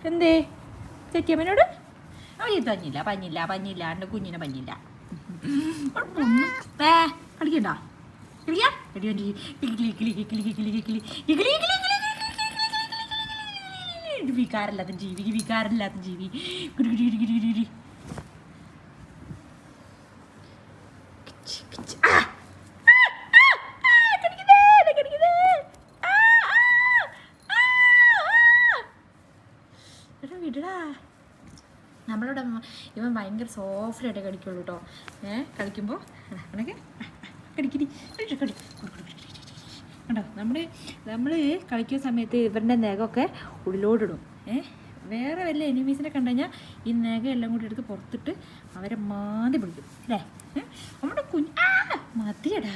എന്തേ തെറ്റിയമ്മനോട് പഞ്ഞില്ല പഞ്ഞില്ല പഞ്ഞില്ല എൻ്റെ കുഞ്ഞിനെ പഞ്ഞില്ല. കളിക്കണ്ട വികാരമില്ലാത്ത ജീവി വികാരമില്ലാത്ത ജീവി. വിടടാ. നമ്മളോട് ഇവൻ ഭയങ്കര സോഫ്റ്റായിട്ടേ കളിക്കുള്ളൂ കേട്ടോ. കളിക്കുമ്പോൾ കണക്കെ കടിക്കടി കേട്ടോ. നമ്മൾ കളിക്കുന്ന സമയത്ത് ഇവരുടെ നഖമൊക്കെ ഉള്ളിലോട്ടിടും. വേറെ വല്ല എനിമീസിനെ കണ്ടു കഴിഞ്ഞാൽ ഈ നഖം എല്ലാം കൂടി എടുത്ത് പുറത്തിട്ട് അവരെ മാന്തി പിടിക്കും അല്ലേ. നമ്മുടെ മതിയടാ.